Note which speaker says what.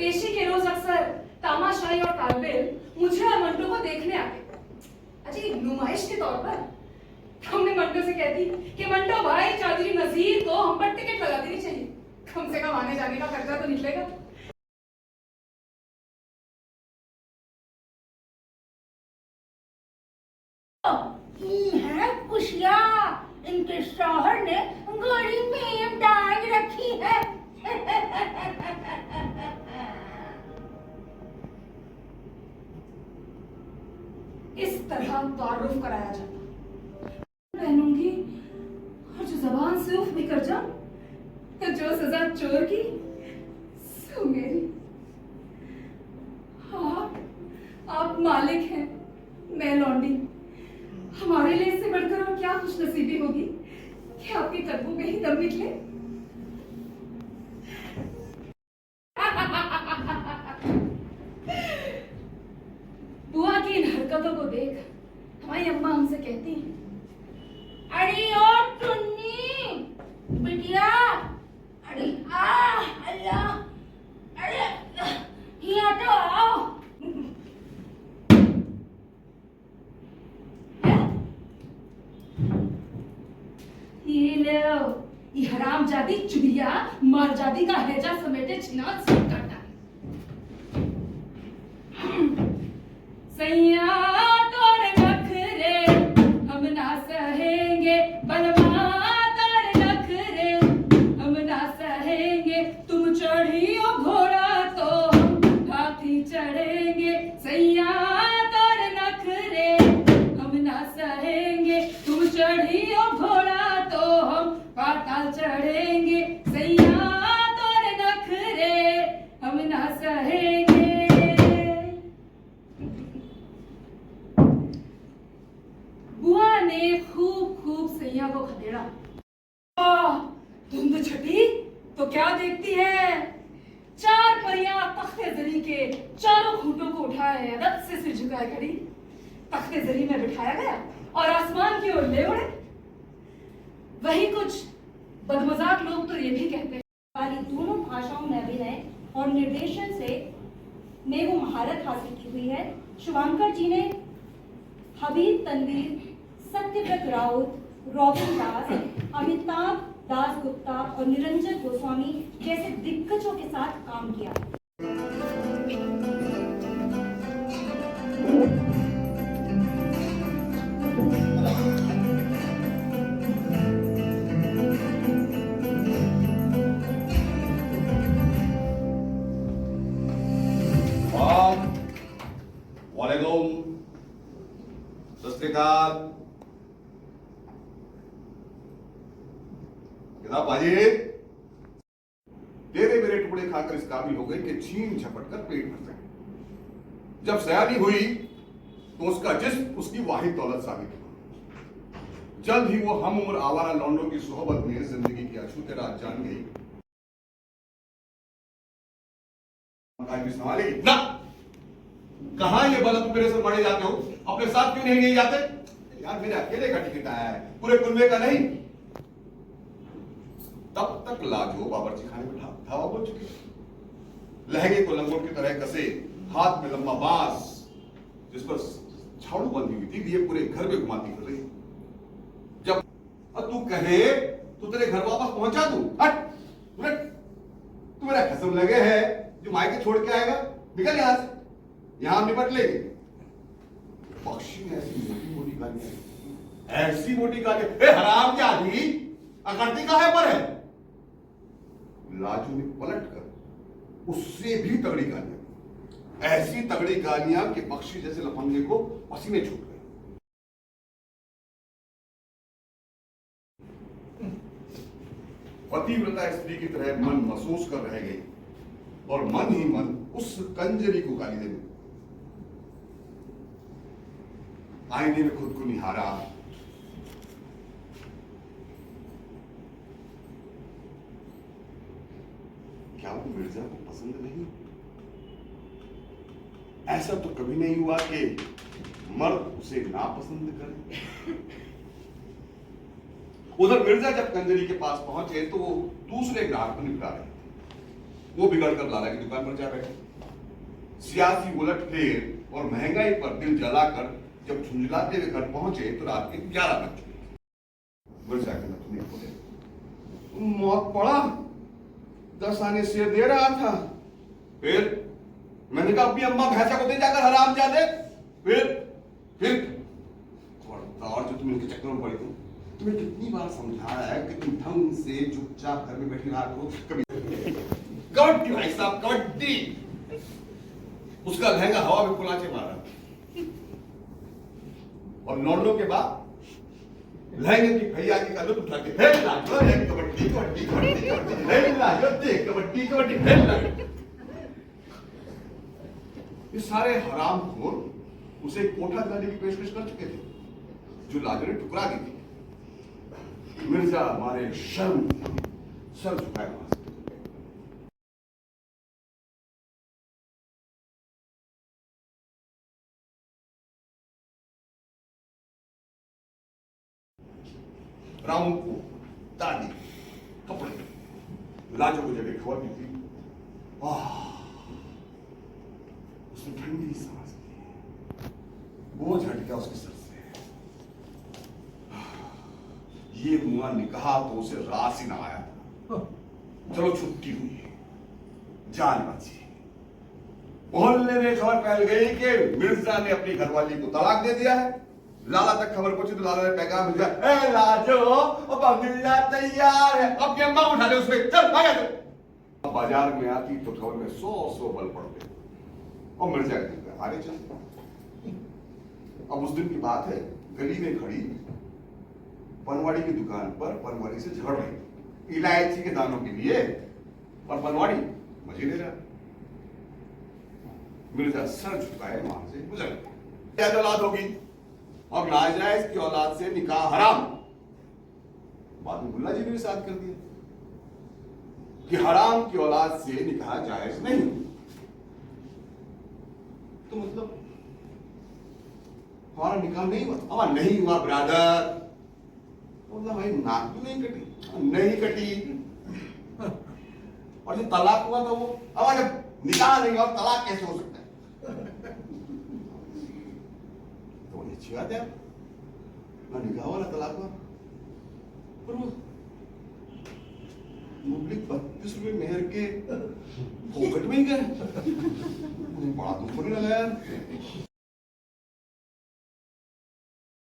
Speaker 1: पेशी के रोज अक्सर तामाशाही और तालबेल मुझे और मंटो को देखने आते। अजी नुमाइश के तौर पर हमने मंटो से कह दी कि मंटो भाई चौधरी नजीर को हम पर टिकट लगा देनी चाहिए, कम से कम आने जाने का खर्चा तो निकलेगा।
Speaker 2: है खुशिया, इनके शौहर ने गाड़ी में डाल रखी है।
Speaker 1: इस तरह तारुफ कराया जाता। पहनूंगी और जो जबान से उफ भी कर जाऊं तो जो सजा चोर की सो मेरी। हाँ, आप मालिक हैं, मैं लौंडी। हमारे लिए इससे बढ़कर और क्या खुश नसीबी होगी कि आपके कदमों में ही दम निकले। बुआ की इन हरकतों को देख हमारी अम्मा हमसे कहती हैं,
Speaker 2: अरे ओ टुन्नी बिटिया, अरे अल्लाह, अरे यहाँ तो आओ।
Speaker 1: ये लो, ये हरामजादी चुड़िया मारजादी का हैजा समेटे छिनाद सूट करता है। सैया तोर नखरे हम ना सहेंगे, बलमा तोर नखरे हम ना सहेंगे, तुम चढ़ियो घोड़ा तो हम हाथी चढ़ेंगे। सैया तोर नखरे हम ना सहेंगे, तुम चढ़ियो घोड़ा तो हम पाताल चढ़ेंगे। सैया तोर नखरे हम ना सहेंगे। बुआ ने खूब खूब सैया को खदेड़ा। धुंध छटी तो क्या देखती है? चार परियां तख्ते जरी के चारों खूंटों को उठाए अदब से सिर झुकाए खड़ी। तख्ते जरी में बिठाया गया और आसमान की ओर ले उड़े। वही कुछ बदमजाक लोग तो ये भी कहते हैं
Speaker 2: वाली दोनों भाषाओं में अभिनय और निर्देशन से ने वो महारत हासिल की हुई है। शुभांकर जी ने हबीब तनवीर, सत्यव्रत राउत, रॉबिन दास, अमिताभ दास गुप्ता और निरंजन गोस्वामी जैसे दिग्गजों के साथ काम किया।
Speaker 3: बाजी तेरे मेरे टुकड़े खाकर इस काबिल हो गई कि छीन झपट कर पेट भर सके। जब सयानी हुई तो उसका जिस्म उसकी वाहिद दौलत साबित हुआ। जल्द ही वो हम उम्र आवारा लौंडों की सोहबत में जिंदगी की अछूते रात जान गई। संभालेगी ना? कहां ये बलत मेरे से मरे जाते हो? अपने साथ क्यों नहीं ले जाते? यार मेरे अकेले का टिकट आया है, पूरे कुनबे का नहीं। तब तक लाजो बावर्ची खाने में धावा बोल चुके। लहंगे को लंगोट की तरह कसे, हाथ में लंबा बांस जिस पर झाड़ू बंधी हुई थी, ये पूरे घर में घुमाती फिर रही। जब तू कहे तो तेरे घर वापस पहुंचा दूं। हट, तू मेरा कसम लगे है जो मायके छोड़ के आएगा, निकल यहां से, यहां निपट लेंगे। बख्शी ने ऐसी मोटी मोटी गालियां, ऐसी मोटी गालियां, हराम के आदमी अकड़ती काहे पर है? लाजू ने पलट कर उससे भी तगड़ी गालियां, ऐसी तगड़ी गालियां कि बख्शी जैसे लफंगे को पसीने छूट गए। पतिव्रता स्त्री की तरह मन महसूस कर रह गई और मन ही मन उस कंजरी को गाली देने। आईने में खुद को निहारा। क्या वो मिर्जा को पसंद नहीं? ऐसा तो कभी नहीं हुआ कि मर्द उसे नापसंद करे। उधर मिर्जा जब कंजरी के पास पहुंचे तो वो दूसरे ग्राहक को निपटा रहे थे। वो बिगड़ कर लाला की दुकान पर जा बैठे। सियासी उलटफेर और महंगाई पर दिल जलाकर जब झुंझलाते हुए घर पहुंचे तो रात के 11 बज चुके। मिर्जा के नथुनी बोले, मौत पड़ा, 10 आने शेर दे रहा था। फिर मैंने कहा अपनी अम्मा भैंसा को दे जाकर, हराम जादे। फिर और जो तुम इनके चक्कर में पड़ी हो, तुम्हें कितनी बार समझाया है कि तुम ढंग से चुपचाप घर में बैठी रहा करो। कभी कबड्डी भाई साहब, कबड्डी। उसका लहंगा हवा में कुलाचे मारा और लौटने के बाद लहंगे की भैयाजी का लुत्फ उठा के फेंक लाजो, कबड्डी कबड्डी कबड्डी कबड्डी फेंक लाजो, देख कबड्डी कबड्डी फेंक लाजो। ये सारे हरामखोर उसे कोठा दिलाने की पेशकश कर चुके थे जो लाजो ने ठुकरा दी थी। मिर्जा हमारे शर्म सर झुकाए वहां से। राम को दादी कपड़े लाजो को जब एक खबर दी थी, उसने ठंडी सांस ली, बोझ हट गया उसके सर से। ये हुआ निकाह तो उसे रास ही ना आया था। चलो छुट्टी हुई, जान बची। मोहल्ले में खबर फैल गई कि मिर्जा ने अपनी घरवाली को तलाक दे दिया है। लाला तक खबर पहुंची तो लाला ने पैगाम भेजा, ए लाजो, अब अब्दुल्ला तैयार है, अपनी अम्मा उठा ले उसमें, चल भागा चल। बाजार में आती तो खबर में 100 बल पड़ते और मिर्जा कहते आगे चल। अब उस दिन की बात है, गली में खड़ी पनवाड़ी की दुकान पर पनवाड़ी से झगड़ रही इलायची के दानों के लिए, और पनवाड़ी मजे ले रहा। मिर्जा सर झुकाए वहां से गुजर गए। क्या औलाद होगी और नाजायज की औलाद से निकाह हराम। बाद में मुल्ला जी ने भी साथ कर दिया कि हराम की औलाद से निकाह जायज नहीं। तो मतलब हमारा निकाह नहीं हुआ, हमारा नहीं हुआ ब्रदर। बोला भाई नाक भी नहीं कटी, नहीं कटी। और जो तलाक हुआ था वो, अब जब निकाह नहीं और तलाक कैसे हो सकता है? तो ये अच्छी बात है ना, निकाह वाला तलाक हुआ। पर वो मुबलिक 32 रुपए मेहर के फोकट में ही गए। बड़ा दुख होने लगा यार।